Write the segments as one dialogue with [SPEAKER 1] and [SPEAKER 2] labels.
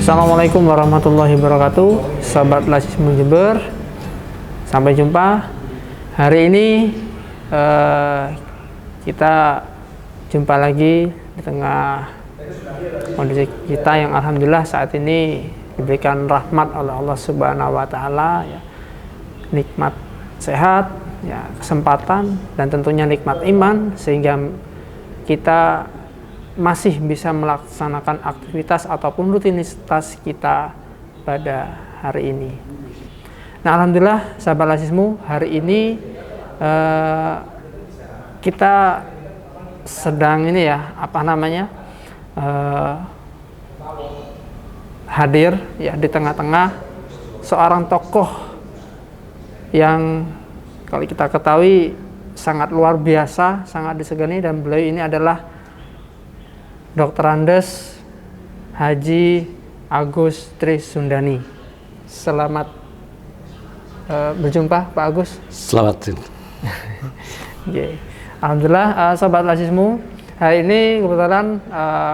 [SPEAKER 1] Assalamualaikum warahmatullahi wabarakatuh, sahabat Lasismu Jember. Sampai jumpa. Hari ini kita jumpa lagi di tengah kondisi kita yang alhamdulillah saat ini diberikan rahmat oleh Allah Subhanahu wa taala, ya. Nikmat sehat, ya, kesempatan, dan tentunya nikmat iman, sehingga kita masih bisa melaksanakan aktivitas ataupun rutinitas kita pada hari ini. Nah, alhamdulillah sahabat Lasismu, hari ini kita sedang ini ya, hadir ya di tengah-tengah seorang tokoh yang kalau kita ketahui sangat luar biasa, sangat disegani, dan beliau ini adalah Dr. Andes Haji Agus Trisundani. Selamat berjumpa Pak Agus.
[SPEAKER 2] Selamat.
[SPEAKER 1] Okay. Alhamdulillah sahabat Lasismu, hari ini kebetulan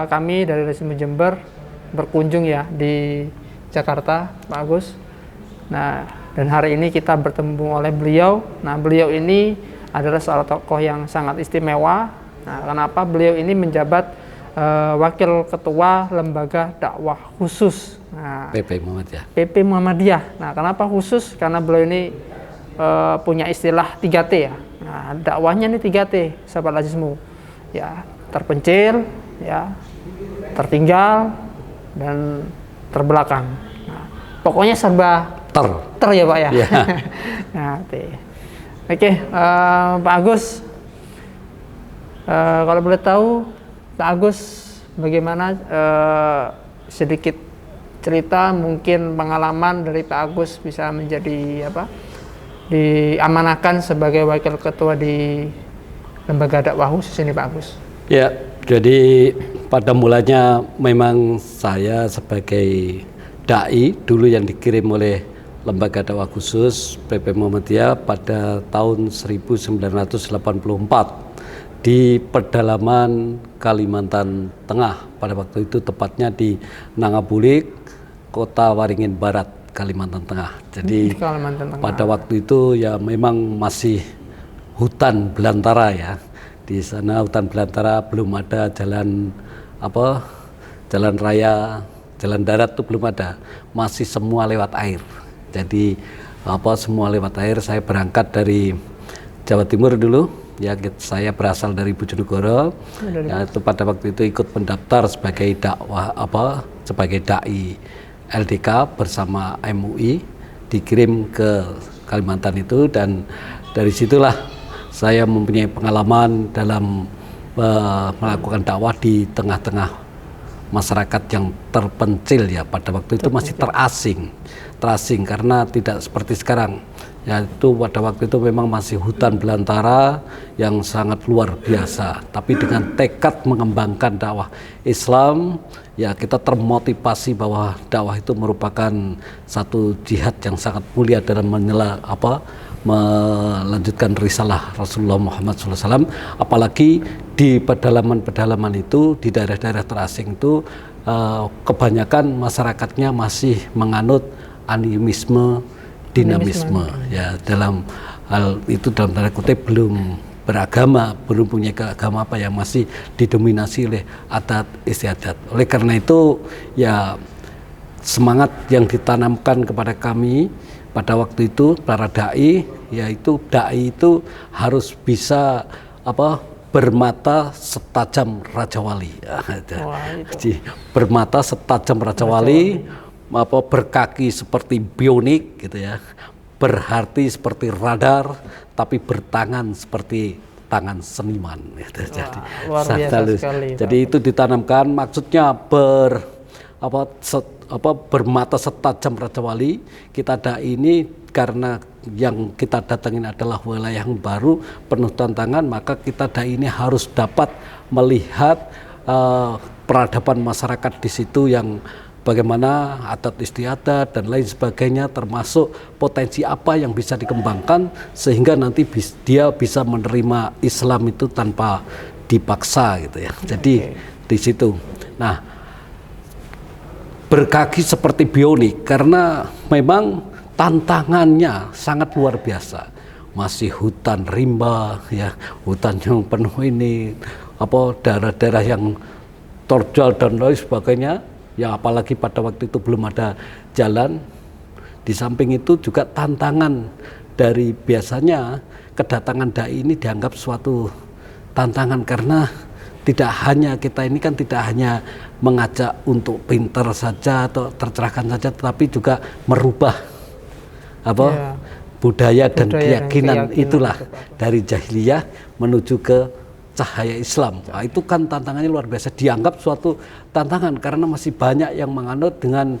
[SPEAKER 1] kami dari Lasismu Jember berkunjung ya di Jakarta, Pak Agus. Nah, dan hari ini kita bertemu oleh beliau. Nah, beliau ini adalah seorang tokoh yang sangat istimewa. Nah, kenapa beliau ini menjabat Wakil Ketua Lembaga Dakwah Khusus, nah,
[SPEAKER 2] PP Muhammadiyah.
[SPEAKER 1] PP Muhammadiyah. Nah, kenapa khusus? Karena beliau ini punya istilah 3T ya. Nah, dakwahnya ini 3T, sahabat Lasismu. Ya, terpencil, ya, tertinggal, dan terbelakang. Nah, pokoknya serba ter ya Pak ya. Yeah. Nah, oke, Pak Agus, kalau boleh tahu Pak Agus, bagaimana sedikit cerita, mungkin pengalaman dari Pak Agus bisa menjadi diamanahkan sebagai wakil ketua di Lembaga Dakwah Khusus ini, Pak Agus?
[SPEAKER 2] Ya, jadi pada mulanya memang saya sebagai dai dulu yang dikirim oleh Lembaga Dakwah Khusus PP Muhammadiyah pada tahun 1984 di pedalaman Kalimantan Tengah. Pada waktu itu tepatnya di Nangabulik, Kota Waringin Barat, Kalimantan Tengah. Jadi pada waktu itu ya memang masih hutan belantara ya. Di sana hutan belantara, belum ada jalan jalan raya, jalan darat itu belum ada. Masih semua lewat air. Jadi semua lewat air. Saya berangkat dari Jawa Timur dulu. Ya, saya berasal dari Bojonegoro. Ya, itu pada waktu itu ikut mendaftar sebagai sebagai dai LDK bersama MUI, dikirim ke Kalimantan itu, dan dari situlah saya mempunyai pengalaman dalam melakukan dakwah di tengah-tengah masyarakat yang terpencil ya. Pada waktu itu masih terasing karena tidak seperti sekarang. Ya, itu pada waktu itu memang masih hutan belantara yang sangat luar biasa. Tapi dengan tekad mengembangkan dakwah Islam, ya kita termotivasi bahwa dakwah itu merupakan satu jihad yang sangat mulia dalam melanjutkan risalah Rasulullah Muhammad SAW. Apalagi di pedalaman-pedalaman itu, di daerah-daerah terasing itu, kebanyakan masyarakatnya masih menganut animisme, dinamisme. Ya, dalam hal itu dalam tanda kutip belum beragama, belum punya agama yang masih didominasi oleh adat istiadat. Oleh karena itu ya semangat yang ditanamkan kepada kami pada waktu itu para dai, yaitu dai itu harus bisa bermata setajam Raja Wali. Jadi bermata setajam Raja Wali, berkaki seperti bionik gitu ya, berhati seperti radar, tapi bertangan seperti tangan seniman gitu. Jadi
[SPEAKER 1] luar biasa sekali,
[SPEAKER 2] jadi itu ditanamkan, maksudnya bermata setajam Raja Wali. Kita dai ini karena yang kita datangin adalah wilayah yang baru, penuh tantangan, maka kita dai ini harus dapat melihat peradaban masyarakat di situ, yang bagaimana adat istiadat dan lain sebagainya, termasuk potensi apa yang bisa dikembangkan sehingga nanti dia bisa menerima Islam itu tanpa dipaksa gitu ya. Jadi di situ. Nah, berkaki seperti bionik karena memang tantangannya sangat luar biasa. Masih hutan rimba ya, hutan yang penuh ini, daerah-daerah yang terjal dan lain sebagainya. Yang apalagi pada waktu itu belum ada jalan. Di samping itu juga tantangan dari, biasanya kedatangan dai ini dianggap suatu tantangan karena tidak hanya kita ini kan tidak hanya mengajak untuk pintar saja atau tercerahkan saja, tetapi juga merubah budaya dan keyakinan itulah dari jahiliyah menuju ke cahaya Islam. Nah, itu kan tantangannya luar biasa, dianggap suatu tantangan karena masih banyak yang menganut dengan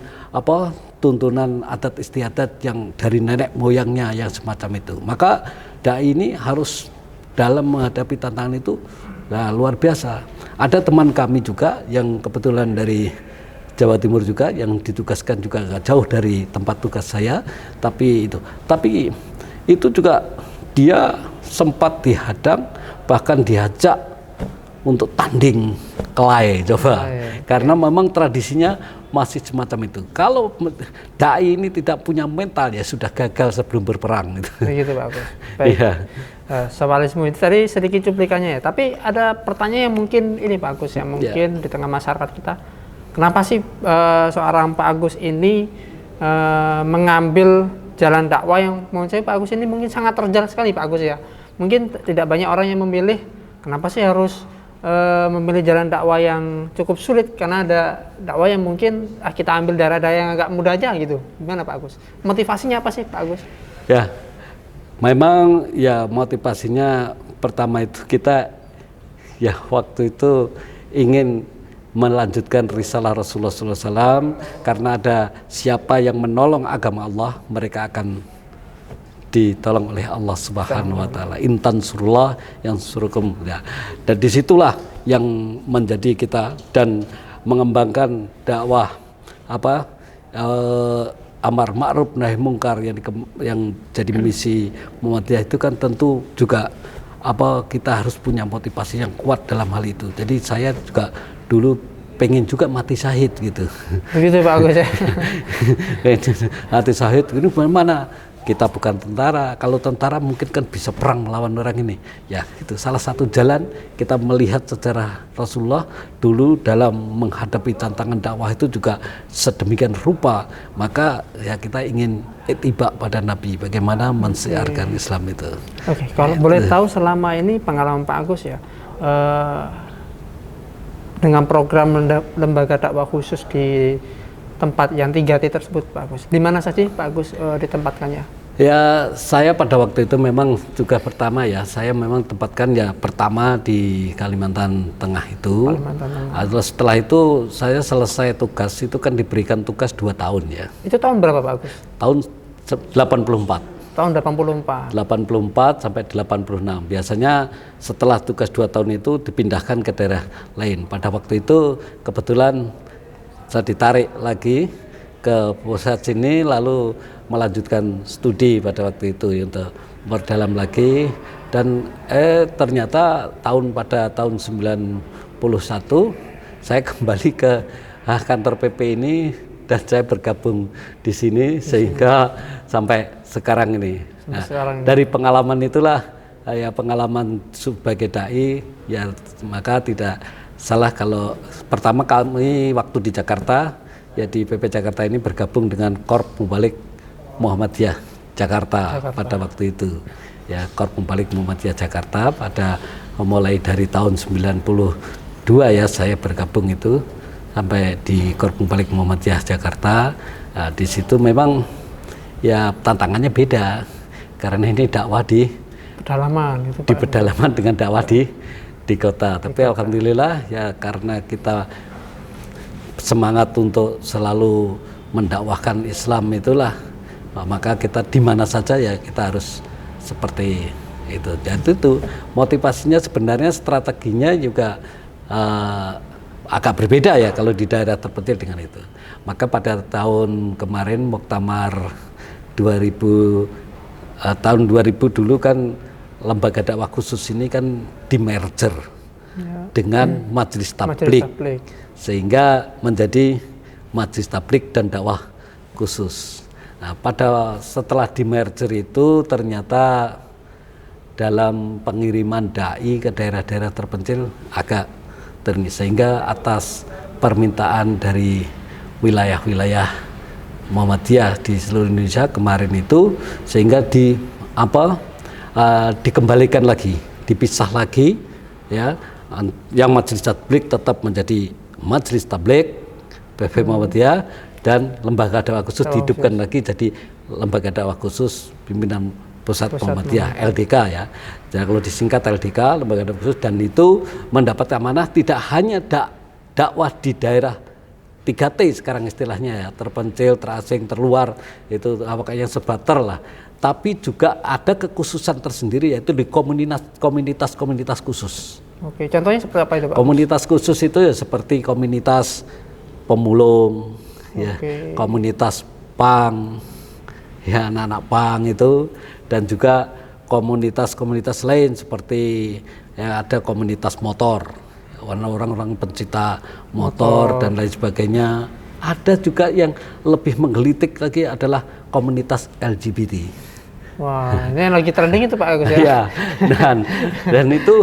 [SPEAKER 2] tuntunan adat istiadat yang dari nenek moyangnya yang semacam itu. Maka dai ini harus dalam menghadapi tantangan itu luar biasa. Ada teman kami juga yang kebetulan dari Jawa Timur juga yang ditugaskan juga agak jauh dari tempat tugas saya, tapi itu juga dia sempat dihadang, bahkan diajak untuk tanding kelai karena memang tradisinya masih semacam itu. Kalau dai ini tidak punya mental ya sudah gagal sebelum berperang gitu.
[SPEAKER 1] Begitu Pak Agus. Baik. Sawalisme itu tadi sedikit cuplikannya ya. Tapi ada pertanyaan yang mungkin ini Pak Agus ya, mungkin di tengah masyarakat kita, kenapa sih seorang Pak Agus ini mengambil jalan dakwah yang menurut saya Pak Agus ini mungkin sangat terjal sekali Pak Agus ya. Mungkin tidak banyak orang yang memilih. Kenapa sih harus memilih jalan dakwah yang cukup sulit? Karena ada dakwah yang mungkin kita ambil daerah-daerah yang agak mudah aja gitu. Gimana Pak Agus? Motivasinya apa sih Pak Agus?
[SPEAKER 2] Ya, memang ya motivasinya pertama itu kita ya waktu itu ingin melanjutkan risalah Rasulullah SAW, karena ada siapa yang menolong agama Allah, mereka akan ditolong oleh Allah Subhanahu wa taala. Intan surullah yang surukum ya. Dan disitulah yang menjadi kita dan mengembangkan dakwah amar ma'ruf nahi mungkar yang jadi misi Muhammadiyah itu kan tentu juga kita harus punya motivasi yang kuat dalam hal itu. Jadi saya juga dulu pengen juga mati syahid gitu.
[SPEAKER 1] Begitu Pak Agus ya.
[SPEAKER 2] Mati syahid ini bagaimana? Kita bukan tentara. Kalau tentara mungkin kan bisa perang melawan orang ini. Ya, itu salah satu jalan kita melihat sejarah Rasulullah dulu dalam menghadapi tantangan dakwah itu juga sedemikian rupa. Maka ya kita ingin ittiba pada Nabi, bagaimana mensiarkan Islam itu.
[SPEAKER 1] Oke, kalau boleh tahu selama ini pengalaman Pak Agus ya, dengan program lembaga dakwah khusus di tempat yang 3T tersebut Pak Agus, di mana saja Pak Agus ditempatkannya? Ya, saya pada waktu itu memang juga pertama ya, saya memang tempatkan ya pertama di Kalimantan Tengah itu. Terus setelah itu saya selesai tugas itu kan diberikan tugas 2 tahun ya. Itu tahun berapa Pak Agus? Tahun 84. Tahun 84. 84 sampai 86. Biasanya setelah tugas 2 tahun itu dipindahkan ke daerah lain. Pada waktu itu kebetulan saya ditarik lagi ke pusat sini, lalu melanjutkan studi pada waktu itu untuk berdalam lagi. Dan ternyata pada tahun 91 saya kembali ke kantor PP ini dan saya bergabung di sini sehingga sampai sekarang ini. Nah, dari pengalaman itulah ya, pengalaman sebagai dai ya, maka tidak salah kalau pertama kami waktu di Jakarta ya, di PP Jakarta ini bergabung dengan Korp Mubalik Muhammadiyah Jakarta pada waktu itu ya, Korp Mubalik Muhammadiyah Jakarta pada mulai dari tahun 92 ya saya bergabung itu sampai di Korp Mubalik Muhammadiyah Jakarta. Nah, di situ memang ya tantangannya beda karena ini dakwah di pedalaman gitu,
[SPEAKER 2] di pedalaman dengan dakwah di kota. Tapi alhamdulillah ya, karena kita semangat untuk selalu mendakwahkan Islam itulah, maka kita di mana saja ya kita harus seperti itu. Jadi itu motivasinya sebenarnya, strateginya juga agak berbeda ya kalau di daerah terpencil dengan itu. Maka pada tahun kemarin Muktamar 2000 dulu kan lembaga dakwah khusus ini kan di merger dengan Majelis Tabligh, sehingga menjadi Majelis Tabligh dan dakwah khusus. Nah, setelah di merger itu ternyata dalam pengiriman dai ke daerah-daerah terpencil agak sehingga atas permintaan dari wilayah-wilayah Muhammadiyah di seluruh Indonesia kemarin itu, sehingga dikembalikan lagi, dipisah lagi ya, yang Majelis Tabligh tetap menjadi Majelis Tabligh PV Muhammadiyah, dan lembaga dakwah khusus dihidupkan lagi jadi lembaga dakwah khusus pimpinan Pusat Muhammadiyah, LDK ya. Jadi kalau disingkat LDK, lembaga dakwah khusus, dan itu mendapat amanah tidak hanya dakwah di daerah 3T sekarang istilahnya ya, terpencil, terasing, terluar, itu yang sebater lah. Tapi juga ada kekhususan tersendiri, yaitu di komunitas khusus.
[SPEAKER 1] Oke, contohnya seperti apa itu Pak?
[SPEAKER 2] Komunitas khusus itu ya seperti komunitas pemulung, ya, komunitas pang, ya anak-anak pang itu, dan juga komunitas lain seperti ya ada komunitas motor, orang-orang pencinta motor dan lain sebagainya. Ada juga yang lebih menggelitik lagi adalah komunitas LGBT.
[SPEAKER 1] Wah, ini yang lagi trending itu Pak Agus ya.
[SPEAKER 2] Iya, dan itu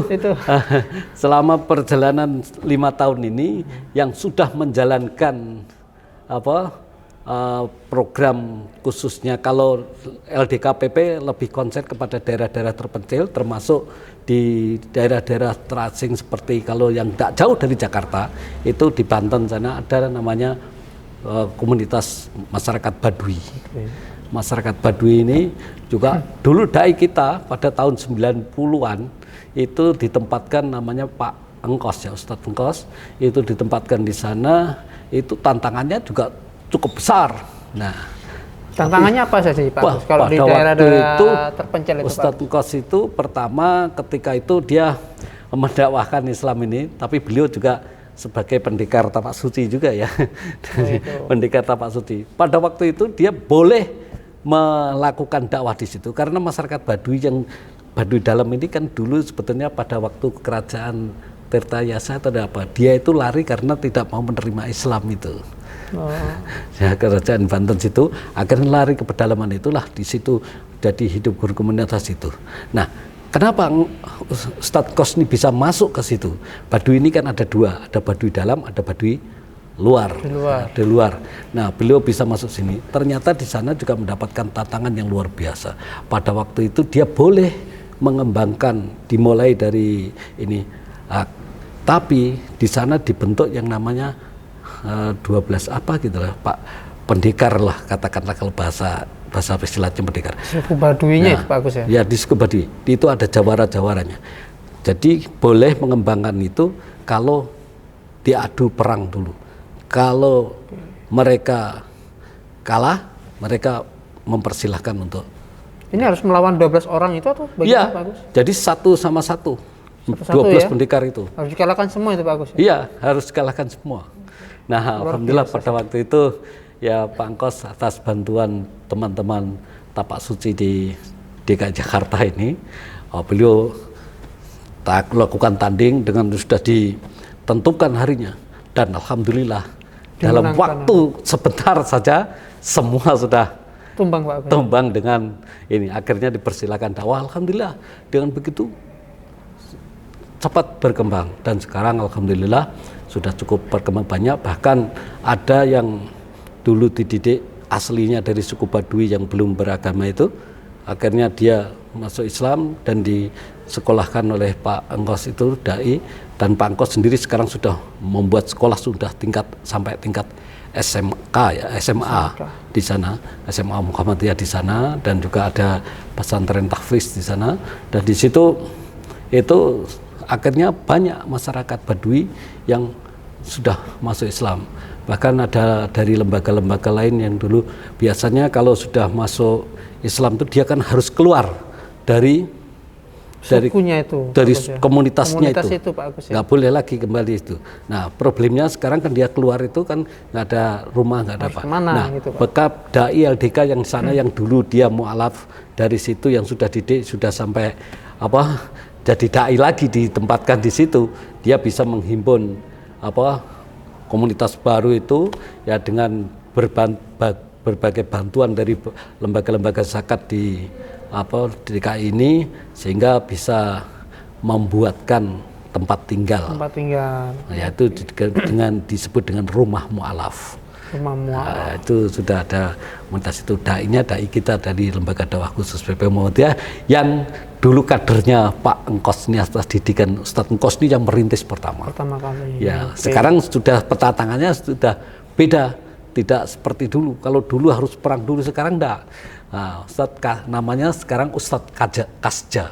[SPEAKER 2] selama perjalanan 5 tahun ini yang sudah menjalankan program khususnya, kalau LDKPP lebih konsen kepada daerah-daerah terpencil, termasuk di daerah-daerah terasing seperti kalau yang tidak jauh dari Jakarta itu di Banten sana ada namanya komunitas masyarakat Baduy. Masyarakat Baduy ini juga dulu dai kita pada tahun 90-an itu ditempatkan namanya Pak Engkos ya, Ustadz Engkos, itu ditempatkan di sana. Itu tantangannya juga cukup besar. Nah,
[SPEAKER 1] tantangannya apa saja Pak? Kalau di daerah terpencil itu
[SPEAKER 2] Ustadz Engkos itu pertama ketika itu dia mendakwahkan Islam ini, tapi beliau juga sebagai pendekar tapak suci juga ya. Pendekar tapak suci. Pada waktu itu dia boleh melakukan dakwah di situ karena masyarakat Baduy dalam ini kan dulu sebetulnya pada waktu kerajaan Tirtayasa atau apa, dia itu lari karena tidak mau menerima Islam itu. Ya, kerajaan Banten situ akhirnya lari ke pedalaman itulah, di situ jadi hidup berkomunitas itu. Nah, kenapa Ustadz Kos ini bisa masuk ke situ? Baduy ini kan ada dua, ada Baduy dalam, ada Baduy di luar. Nah, beliau bisa masuk sini. Ternyata di sana juga mendapatkan tantangan yang luar biasa. Pada waktu itu dia boleh mengembangkan, dimulai dari ini. Tapi di sana dibentuk yang namanya 12 apa gitu lah, Pak pendekar lah katakanlah, kalau bahasa istilahnya pendekar.
[SPEAKER 1] Suku Baduynya itu bagus ya?
[SPEAKER 2] Ya, di suku Baduy itu ada jawara-jawaranya. Jadi boleh mengembangkan itu kalau diadu perang dulu. Kalau mereka kalah, mereka mempersilahkan untuk.
[SPEAKER 1] Ini harus melawan 12 orang itu atau bagaimana Pak Agus?
[SPEAKER 2] Jadi 1-1. 12 ya? Pendekar itu.
[SPEAKER 1] Harus dikalahkan semua itu Pak Agus?
[SPEAKER 2] Iya, harus dikalahkan semua. Nah, alhamdulillah pada waktu itu ya Pak Engkos atas bantuan teman-teman tapak suci di DKI Jakarta ini, beliau lakukan tanding dengan sudah ditentukan harinya, dan alhamdulillah dalam waktu sebentar saja semua sudah
[SPEAKER 1] tumbang Pak Agus.
[SPEAKER 2] Tumbang dengan ini, akhirnya dipersilakan dakwah. Alhamdulillah dengan begitu cepat berkembang, dan sekarang alhamdulillah sudah cukup berkembang banyak. Bahkan ada yang dulu dididik aslinya dari suku Baduy yang belum beragama itu, akhirnya dia masuk Islam, dan di disekolahkan oleh Pak Engkos itu dai, dan Pak Engkos sendiri sekarang sudah membuat sekolah sudah sampai tingkat SMK ya, SMA di sana, SMA Muhammadiyah di sana, dan juga ada pesantren tahfiz di sana. Dan di situ itu akhirnya banyak masyarakat Badui yang sudah masuk Islam. Bahkan ada dari lembaga-lembaga lain yang dulu biasanya kalau sudah masuk Islam itu dia kan harus keluar dari
[SPEAKER 1] sukunya itu,
[SPEAKER 2] dari komunitasnya itu
[SPEAKER 1] Pak Agus,
[SPEAKER 2] nggak boleh lagi kembali itu. Nah problemnya sekarang kan dia keluar itu kan nggak ada rumah, nggak ada apa. Nah gitu, bekap dai LDK yang sana yang dulu dia mualaf dari situ, yang sudah didik sudah sampai apa jadi dai lagi ditempatkan di situ, dia bisa menghimpun apa komunitas baru itu ya dengan berbagai bantuan dari lembaga-lembaga zakat di DKI ini, sehingga bisa membuatkan tempat tinggal. Yaitu disebut dengan rumah mu'alaf. Itu sudah ada komunitas itu. Dai-nya dai kita dari Lembaga Dakwah Khusus PP Muhammadiyah yang dulu kadernya Pak Engkos ini atas didikan Ustadz Engkos ini yang merintis pertama kali. Ya, sekarang sudah peta tangannya sudah beda, tidak seperti dulu. Kalau dulu harus perang dulu, sekarang enggak. Nah, namanya sekarang Ustadz Kasja.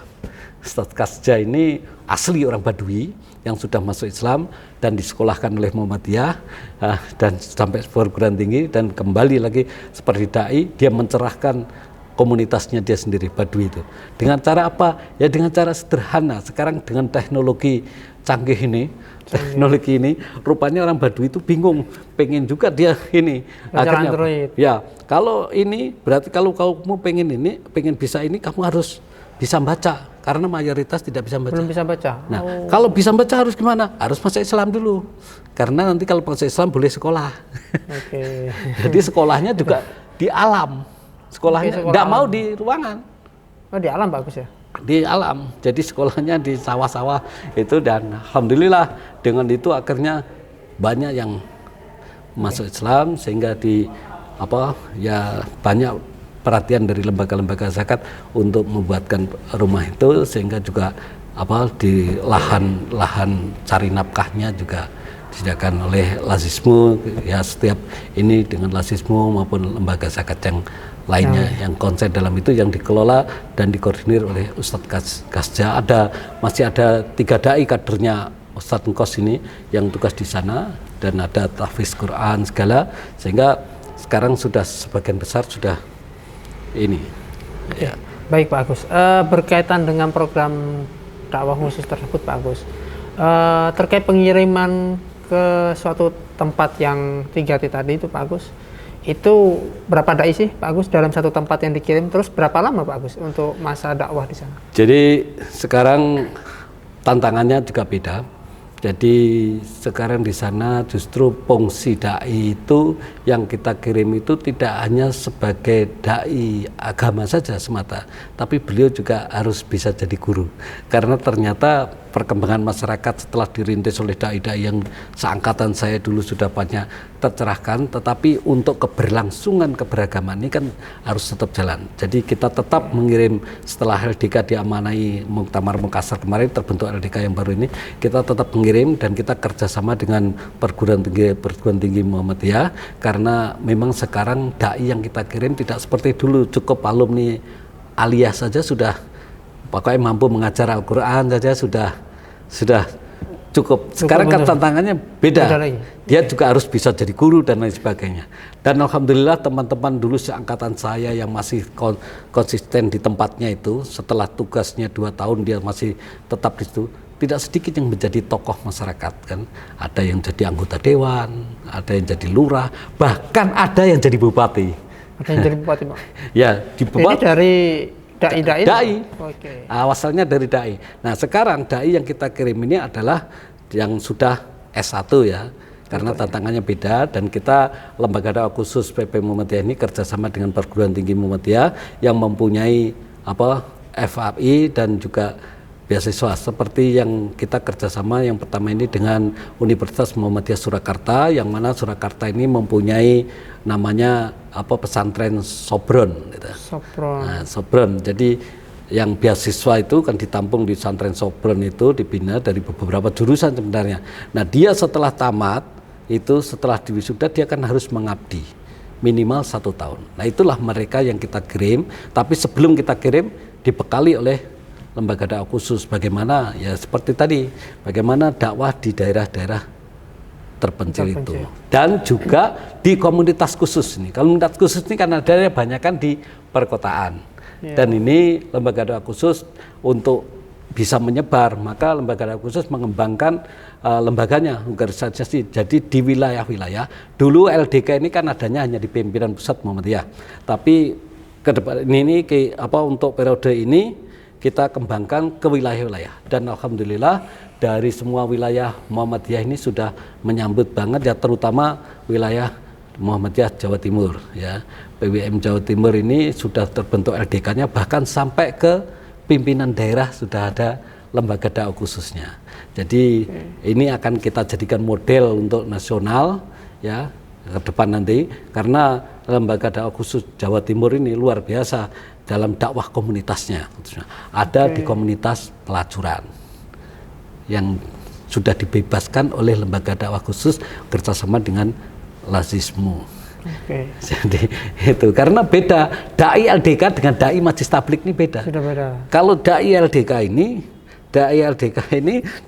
[SPEAKER 2] Ustadz Kasja ini asli orang Badui yang sudah masuk Islam dan disekolahkan oleh Muhammadiyah dan sampai perguruan tinggi, dan kembali lagi seperti dai, dia mencerahkan komunitasnya dia sendiri Badui itu. Dengan cara apa? Ya dengan cara sederhana. Sekarang dengan teknologi canggih ini, rupanya orang Badui itu bingung, pengen juga dia ini. Akhirnya, ya kalau ini berarti kalau kamu pengen bisa ini, kamu harus bisa baca, karena mayoritas tidak bisa baca.
[SPEAKER 1] Belum bisa baca.
[SPEAKER 2] Nah, kalau bisa baca harus gimana? Harus masuk Islam dulu. Karena nanti kalau masuk Islam boleh sekolah. Jadi sekolahnya juga di alam. Sekolahnya tidak mau di ruangan.
[SPEAKER 1] Oh, di alam bagus ya?
[SPEAKER 2] Di alam. Jadi sekolahnya di sawah-sawah itu, dan alhamdulillah dengan itu akhirnya banyak yang masuk Islam, sehingga banyak perhatian dari lembaga-lembaga zakat untuk membuatkan rumah itu, sehingga juga di lahan cari nafkahnya juga disediakan oleh Lazismu ya, setiap ini dengan Lazismu maupun lembaga zakat yang lainnya yang konsen dalam itu, yang dikelola dan dikoordinir oleh Ustadz Kasja. Masih ada 3 dai kadernya Ustadz Engkos ini yang tugas di sana, dan ada tahfiz Quran segala, sehingga sekarang sudah sebagian besar sudah ini. Ya.
[SPEAKER 1] Baik Pak Agus, berkaitan dengan program dakwah khusus tersebut Pak Agus, terkait pengiriman ke suatu tempat yang 3T tadi itu Pak Agus, itu berapa dai sih Pak Agus dalam satu tempat yang dikirim, terus berapa lama Pak Agus untuk masa dakwah di sana?
[SPEAKER 2] Jadi sekarang tantangannya juga beda. Jadi sekarang di sana justru fungsi dai itu yang kita kirim itu tidak hanya sebagai dai agama saja semata, tapi beliau juga harus bisa jadi guru. Karena ternyata perkembangan masyarakat setelah dirintis oleh dai-dai yang seangkatan saya dulu sudah banyak tercerahkan, tetapi untuk keberlangsungan keberagaman ini kan harus tetap jalan. Jadi kita tetap mengirim setelah LDK diamanai Muktamar Makassar kemarin, terbentuk LDK yang baru ini, kita tetap mengirim, dan kita kerjasama dengan perguruan tinggi Muhammadiyah, karena memang sekarang dai yang kita kirim tidak seperti dulu cukup alumni aliyah saja sudah pokoknya mampu mengajar Al-Quran saja sudah cukup. Sekarang kan tantangannya beda. Dia juga harus bisa jadi guru dan lain sebagainya. Dan alhamdulillah teman-teman dulu seangkatan saya yang masih konsisten di tempatnya itu, setelah tugasnya 2 tahun dia masih tetap di situ, tidak sedikit yang menjadi tokoh masyarakat kan. Ada yang jadi anggota dewan, ada yang jadi lurah, bahkan ada yang jadi bupati.
[SPEAKER 1] Ada yang jadi bupati, Pak?
[SPEAKER 2] Ya, di bupati.
[SPEAKER 1] Ini dari dai.
[SPEAKER 2] Okay. Awasalnya dari dai. Nah sekarang dai yang kita kirim ini adalah yang sudah S1 ya, karena tantangannya beda, dan kita Lembaga Dakwah Khusus PP Muhammadiyah ini kerjasama dengan perguruan tinggi Muhammadiyah yang mempunyai FAI dan juga beasiswa, seperti yang kita kerjasama yang pertama ini dengan Universitas Muhammadiyah Surakarta, yang mana Surakarta ini mempunyai namanya pesantren Sobron gitu.
[SPEAKER 1] Sobron.
[SPEAKER 2] Nah, Sobron. Jadi yang beasiswa itu kan ditampung di pesantren Sobron itu, dibina dari beberapa jurusan sebenarnya. Nah dia setelah tamat itu, setelah diwisuda dia kan harus mengabdi minimal 1 tahun. Nah itulah mereka yang kita kirim, tapi sebelum kita kirim dibekali oleh lembaga dakwah khusus bagaimana ya seperti tadi, bagaimana dakwah di daerah-daerah terpencil itu, dan juga di komunitas khusus ini. Komunitas khusus ini kan ada banyak kan di perkotaan. Dan ini lembaga dakwah khusus untuk bisa menyebar, maka lembaga dakwah khusus mengembangkan lembaganya, organisasi. Jadi di wilayah-wilayah, dulu LDK ini kan adanya hanya di pimpinan pusat Muhammadiyah, tapi ke depan ini untuk periode ini kita kembangkan ke wilayah-wilayah, dan alhamdulillah dari semua wilayah Muhammadiyah ini sudah menyambut banget ya, terutama wilayah Muhammadiyah Jawa Timur ya. PWM Jawa Timur ini sudah terbentuk LDK-nya, bahkan sampai ke pimpinan daerah sudah ada lembaga dakwah khususnya. Jadi ini akan kita jadikan model untuk nasional ya ke depan nanti, karena lembaga dakwah khusus Jawa Timur ini luar biasa dalam dakwah komunitasnya. Ada di komunitas pelacuran yang sudah dibebaskan oleh lembaga dakwah khusus kerjasama dengan Lazismu. Jadi itu karena beda, dai LDK dengan dai Majlis Tablik ini beda.
[SPEAKER 1] Sudah beda.
[SPEAKER 2] Kalau dai LDK ini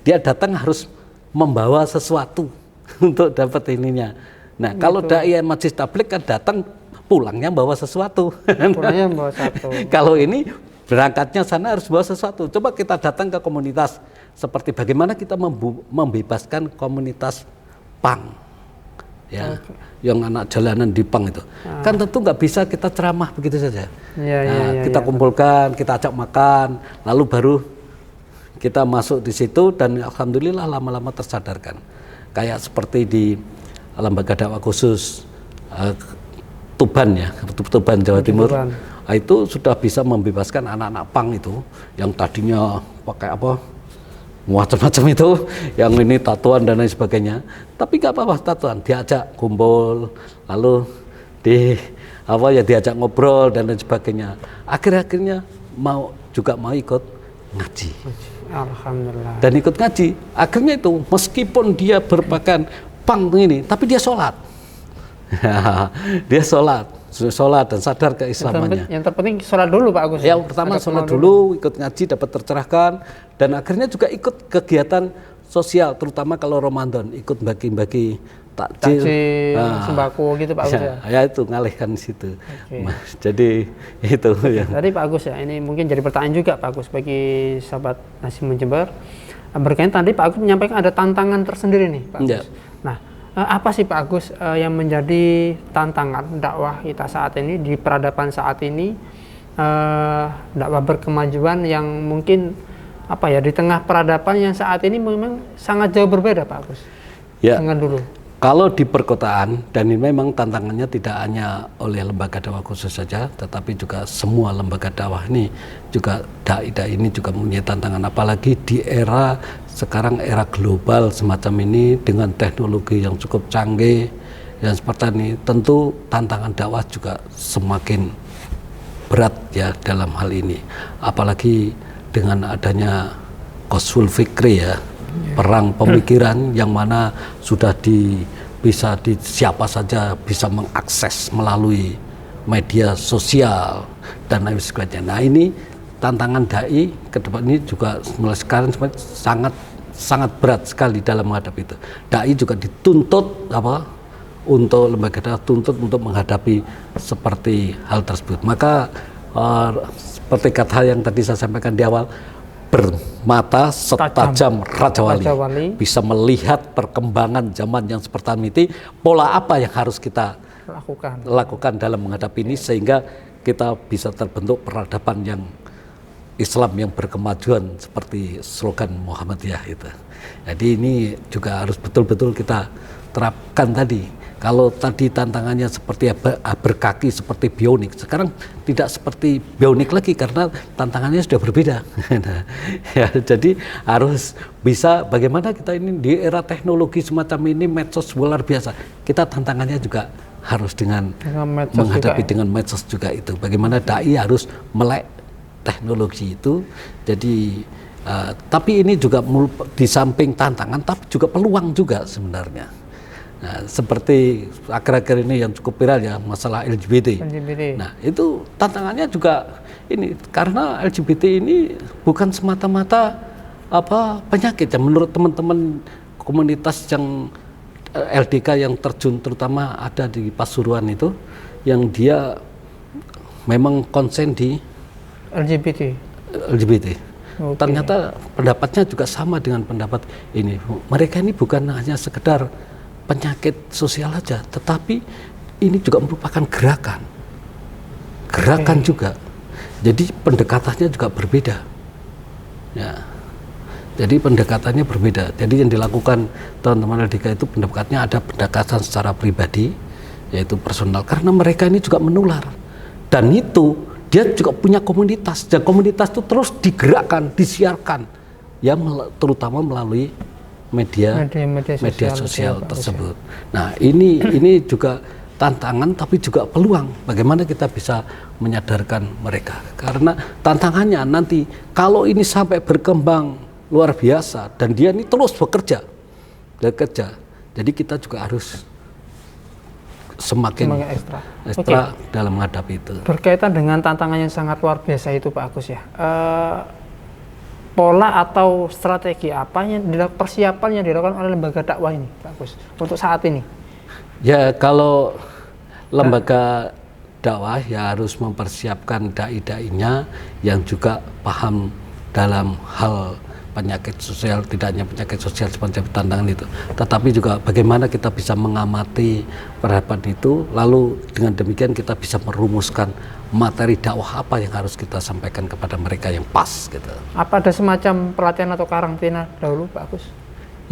[SPEAKER 2] dia datang harus membawa sesuatu untuk dapat ininya. Nah, kalau dai Majlis Tablik kan datang pulangnya bawa sesuatu.
[SPEAKER 1] Pulangnya bawa satu.
[SPEAKER 2] Kalau ini berangkatnya sana harus bawa sesuatu. Coba kita datang ke komunitas seperti bagaimana kita membebaskan komunitas pang, ya, yang anak jalanan di pang itu. Kan tentu nggak bisa kita ceramah begitu saja. Kita kumpulkan, kita ajak makan, lalu baru kita masuk di situ, dan alhamdulillah lama-lama tersadarkan. Kayak seperti di lembaga dakwah khusus Tuban ya, Tuban Jawa Timur. Itu sudah bisa membebaskan anak-anak pang itu yang tadinya pakai macam-macam itu, yang ini tatuan dan lain sebagainya. Tapi nggak apa-apa tatuan, diajak kumpul, lalu diajak ngobrol dan lain sebagainya. Akhir-akhirnya mau ikut ngaji.
[SPEAKER 3] Alhamdulillah.
[SPEAKER 2] Dan ikut ngaji, akhirnya itu meskipun dia berpakaian pang ini, tapi dia sholat. Dia sholat dan sadar keislamannya.
[SPEAKER 3] Yang terpenting sholat dulu Pak Agus.
[SPEAKER 2] Yang pertama sholat dulu, ikut ngaji, dapat tercerahkan, dan akhirnya juga ikut kegiatan sosial, terutama kalau Ramadan, ikut bagi-bagi takjil,
[SPEAKER 3] sembako gitu Pak Agus
[SPEAKER 2] ya itu ngalihkan situ. Jadi itu ya.
[SPEAKER 3] Tadi Pak Agus ya, ini mungkin jadi pertanyaan juga Pak Agus bagi sahabat Nasimun Jember. Berkaitan tadi Pak Agus menyampaikan ada tantangan tersendiri nih Pak Agus. Nah, apa sih Pak Agus yang menjadi tantangan dakwah kita saat ini di peradaban saat ini, dakwah berkemajuan yang mungkin di tengah peradaban yang saat ini memang sangat jauh berbeda Pak Agus dengan dulu.
[SPEAKER 2] Kalau di perkotaan, dan ini memang tantangannya tidak hanya oleh lembaga dakwah khusus saja, tetapi juga semua lembaga dakwah ini juga dai-dai ini juga mempunyai tantangan, apalagi di era sekarang, era global semacam ini dengan teknologi yang cukup canggih yang seperti ini, tentu tantangan dakwah juga semakin berat ya dalam hal ini, apalagi dengan adanya Qaswul Fikri ya, perang pemikiran yang mana sudah siapa saja bisa mengakses melalui media sosial dan lain sebagainya. Nah ini tantangan dai ke depan ini juga mulai sekarang sangat berat sekali dalam menghadapi itu. Dai juga dituntut untuk lembaga dakwah tuntut untuk menghadapi seperti hal tersebut. Maka seperti kata yang tadi saya sampaikan di awal, bermata setajam Raja Wali, bisa melihat perkembangan zaman yang seperti ini, pola apa yang harus kita lakukan dalam menghadapi ini, sehingga kita bisa terbentuk peradaban yang Islam yang berkemajuan seperti slogan Muhammadiyah itu. Jadi ini juga harus betul-betul kita terapkan tadi. Kalau tadi tantangannya seperti berkaki seperti bionik, sekarang tidak seperti bionik lagi karena tantangannya sudah berbeda. Nah, ya, jadi harus bisa bagaimana kita ini di era teknologi semacam ini, medsos luar biasa. Kita tantangannya juga harus dengan menghadapi dengan medsos juga itu. Bagaimana dai harus melek teknologi itu. Jadi tapi ini juga di samping tantangan tapi juga peluang juga sebenarnya. Nah, seperti akhir-akhir ini yang cukup viral ya, masalah LGBT. Nah, itu tantangannya juga ini karena LGBT ini bukan semata-mata penyakit ya, menurut teman-teman komunitas yang LDK yang terjun terutama ada di Pasuruan itu, yang dia memang konsen di LGBT. Okay. Ternyata pendapatnya juga sama dengan pendapat ini. Mereka ini bukan hanya sekedar penyakit sosial aja, tetapi ini juga merupakan gerakan okay. juga. Jadi pendekatannya juga berbeda. Ya. Jadi pendekatannya berbeda. Jadi yang dilakukan teman-teman LDK itu pendekatannya ada pendekatan secara pribadi, yaitu personal, karena mereka ini juga menular. Dan itu dia juga punya komunitas, dan komunitas itu terus digerakkan, disiarkan, ya terutama melalui media sosial tersebut. Nah, ini juga tantangan, tapi juga peluang. Bagaimana kita bisa menyadarkan mereka? Karena tantangannya nanti kalau ini sampai berkembang luar biasa, dan dia ini terus bekerja. Jadi kita juga harus semakin ekstra okay. dalam menghadapi itu.
[SPEAKER 3] Berkaitan dengan tantangan yang sangat luar biasa itu Pak Agus ya, pola atau strategi apa yang persiapan yang dilakukan oleh lembaga dakwah ini Pak Agus untuk saat ini?
[SPEAKER 2] Ya, kalau lembaga dakwah ya harus mempersiapkan dai-dainya yang juga paham dalam hal penyakit sosial, tidak hanya penyakit sosial seperti tantangan itu, tetapi juga bagaimana kita bisa mengamati perhadapan itu, lalu dengan demikian kita bisa merumuskan materi dakwah apa yang harus kita sampaikan kepada mereka yang pas gitu.
[SPEAKER 3] Apa ada semacam pelatihan atau karantina dahulu Pak Agus?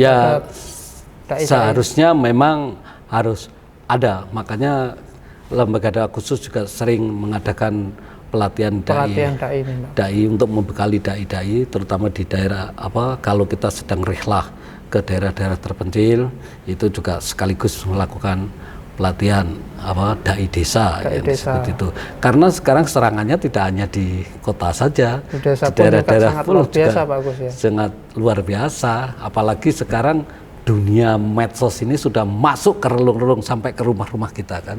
[SPEAKER 2] Ya, seharusnya memang harus ada, makanya lembaga dakwah khusus juga sering mengadakan pelatihan dai untuk membekali dai-dai terutama di daerah kalau kita sedang rihlah ke daerah-daerah terpencil, itu juga sekaligus melakukan pelatihan dai desa yang disebut itu. Karena sekarang serangannya tidak hanya di kota saja, di daerah-daerah pun juga sangat luar biasa, apalagi sekarang dunia medsos ini sudah masuk ke relung-relung sampai ke rumah-rumah kita kan,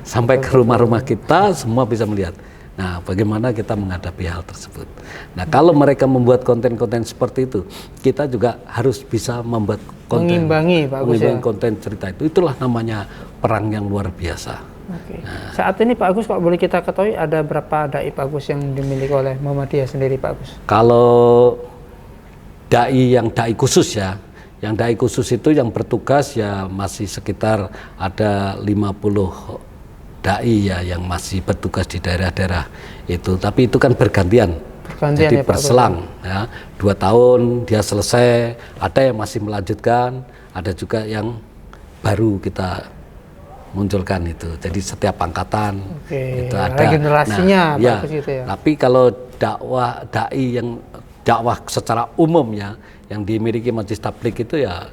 [SPEAKER 2] sampai ke rumah-rumah kita semua bisa melihat. Nah, bagaimana kita menghadapi hal tersebut? Nah, kalau mereka membuat konten-konten seperti itu, kita juga harus bisa membuat konten, mengimbangi konten cerita itu. Itulah namanya perang yang luar biasa.
[SPEAKER 3] Okay. Nah, saat ini Pak Agus, kalau boleh kita ketahui ada berapa dai Pak Agus yang dimiliki oleh Muhammadiyah sendiri Pak Agus?
[SPEAKER 2] Kalau dai khusus ya. Yang dai khusus itu yang bertugas ya masih sekitar ada 50 dai ya yang masih bertugas di daerah-daerah itu. Tapi itu kan bergantian jadi ya, berselang ya, 2 tahun dia selesai, ada yang masih melanjutkan, ada juga yang baru kita munculkan itu. Jadi setiap angkatan itu ada
[SPEAKER 3] generasinya.
[SPEAKER 2] Nah, ya, gitu ya. Tapi kalau dai yang dakwah secara umum ya yang dimiliki Majelis Tabligh itu ya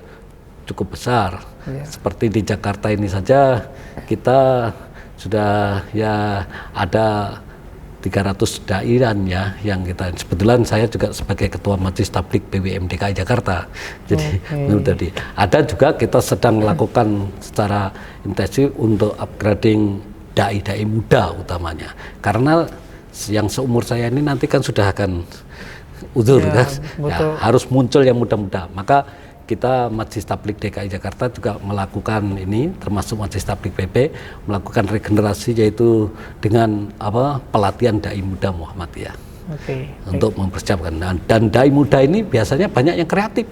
[SPEAKER 2] cukup besar. Seperti di Jakarta ini saja kita sudah ya ada 300 dai-an ya yang kita, kebetulan saya juga sebagai Ketua Majelis Tabligh BWM DKI Jakarta. Jadi menurut tadi ada juga kita sedang melakukan secara intensif untuk upgrading dai-dai muda utamanya. Karena yang seumur saya ini nanti kan sudah akan uzur kan, ya, harus muncul yang muda-muda. Maka kita Majelis Tabligh DKI Jakarta juga melakukan ini, termasuk Majelis Tabligh PP melakukan regenerasi, yaitu dengan pelatihan dai muda Muhammadiyah untuk mempersiapkan. Dan dai muda ini biasanya banyak yang kreatif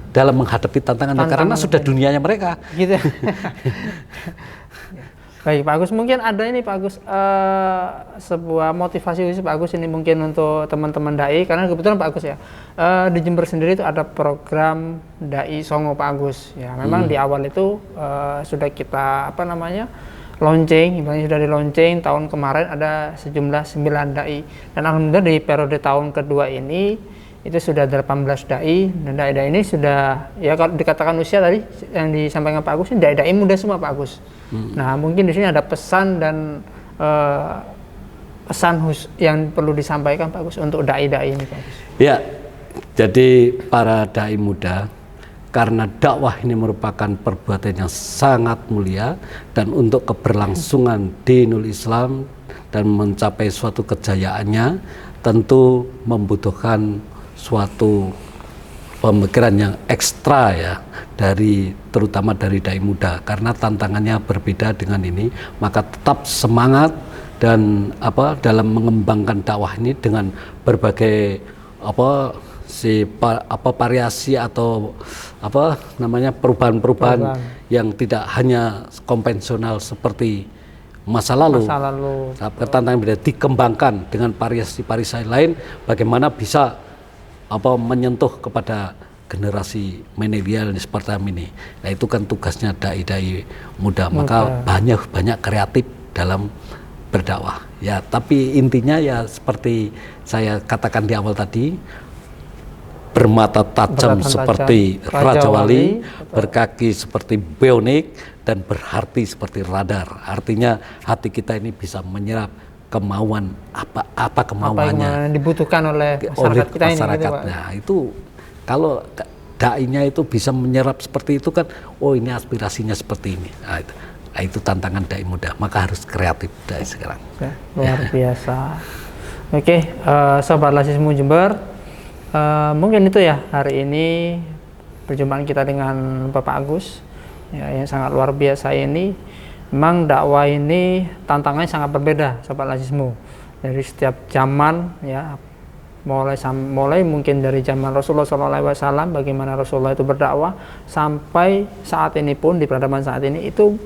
[SPEAKER 2] dalam menghadapi tantangan karena sudah dunianya mereka. Gitu.
[SPEAKER 3] Baik Pak Agus, mungkin ada ini Pak Agus sebuah motivasi khusus Pak Agus ini mungkin untuk teman-teman dai, karena kebetulan Pak Agus ya di Jember sendiri itu ada program dai Songo Pak Agus ya. Memang di awal itu sudah kita launching, ibaratnya sudah di launching tahun kemarin ada sejumlah 9 dai, dan alhamdulillah di periode tahun kedua ini itu sudah 18 dai, dan dai-dai ini sudah ya kalau dikatakan usia tadi yang disampaikan Pak Agus ini dai-dai muda semua Pak Agus. Nah, mungkin di sini ada pesan dan pesan yang perlu disampaikan Pak Agus untuk dai-dai ini Pak Agus?
[SPEAKER 2] Ya, jadi para dai muda, karena dakwah ini merupakan perbuatan yang sangat mulia dan untuk keberlangsungan dinul Islam dan mencapai suatu kejayaannya tentu membutuhkan suatu pemikiran yang ekstra ya, terutama dari dai muda, karena tantangannya berbeda dengan ini. Maka tetap semangat dan dalam mengembangkan dakwah ini dengan berbagai variasi atau perubahan-perubahan yang tidak hanya konvensional seperti masa lalu. Tantangan beda dikembangkan dengan variasi-variasi lain, bagaimana bisa menyentuh kepada generasi milenial seperti ini. Nah, itu kan tugasnya dai-dai muda. Maka banyak kreatif dalam berdakwah. Ya, tapi intinya ya seperti saya katakan di awal tadi, bermata tajam seperti Raja Wali, berkaki seperti bionik, dan berhati seperti radar. Artinya hati kita ini bisa menyerap kemauan apa kemauannya
[SPEAKER 3] yang dibutuhkan oleh masyarakat kita ini.
[SPEAKER 2] Nah, itu kalau dai-nya itu bisa menyerap seperti itu kan, oh ini aspirasinya seperti ini. Nah, itu tantangan dai muda. Maka harus kreatif dai sekarang.
[SPEAKER 3] Luar biasa. Oke, Sobat Lasismu Jember, mungkin itu ya hari ini perjumpaan kita dengan Bapak Agus ya, yang sangat luar biasa ini. Memang dakwah ini tantangannya sangat berbeda, Sobat Lasismu, dari setiap zaman ya, mulai mungkin dari zaman Rasulullah SAW, bagaimana Rasulullah itu berdakwah, sampai saat ini pun di peradaban saat ini itu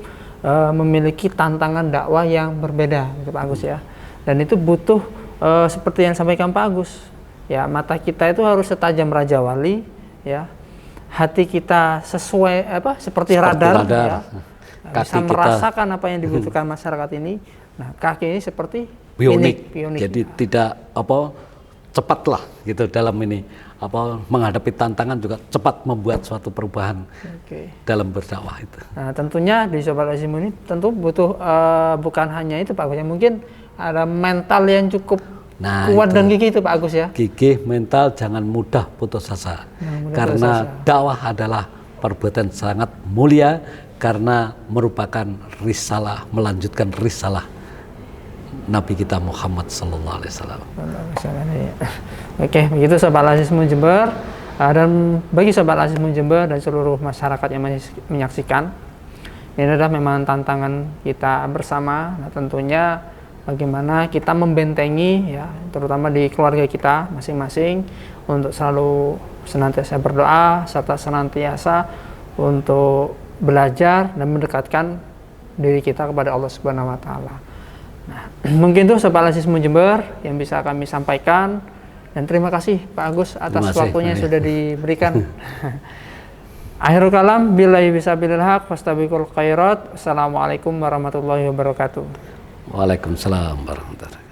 [SPEAKER 3] memiliki tantangan dakwah yang berbeda, Pak Agus ya. Dan itu butuh seperti yang disampaikan Pak Agus ya, mata kita itu harus setajam Raja Wali ya, hati kita sesuai seperti radar. Ya, bisa merasakan apa yang dibutuhkan masyarakat ini. Nah, kaki ini seperti
[SPEAKER 2] bionik. Jadi tidak cepatlah gitu dalam ini menghadapi tantangan, juga cepat membuat suatu perubahan dalam berdakwah itu.
[SPEAKER 3] Nah, tentunya di Sobat Lasismu ini tentu butuh bukan hanya itu Pak Agus, mungkin ada mental yang cukup kuat dan gigih itu Pak Agus ya.
[SPEAKER 2] Gigih, mental, jangan mudah putus asa. Karena dakwah adalah perbuatan sangat mulia, karena merupakan risalah, melanjutkan risalah Nabi kita Muhammad Sallallahu Alaihi Wasallam.
[SPEAKER 3] Oke, begitu Sobat Lasismu Jember, dan bagi Sobat Lasismu Jember dan seluruh masyarakat yang menyaksikan, ini adalah memang tantangan kita bersama. Nah, tentunya bagaimana kita membentengi ya, terutama di keluarga kita masing-masing, untuk selalu senantiasa berdoa serta senantiasa untuk belajar dan mendekatkan diri kita kepada Allah Subhanahu wa taala. Nah, mungkin itu Sobat Lasismu Jember yang bisa kami sampaikan, dan terima kasih Pak Agus atas waktunya yang sudah diberikan. Akhirul kalam, billahi bisabilil haq, fastabiqul khairat. Assalamualaikum warahmatullahi wabarakatuh.
[SPEAKER 2] Waalaikumsalam warahmatullahi wabarakatuh.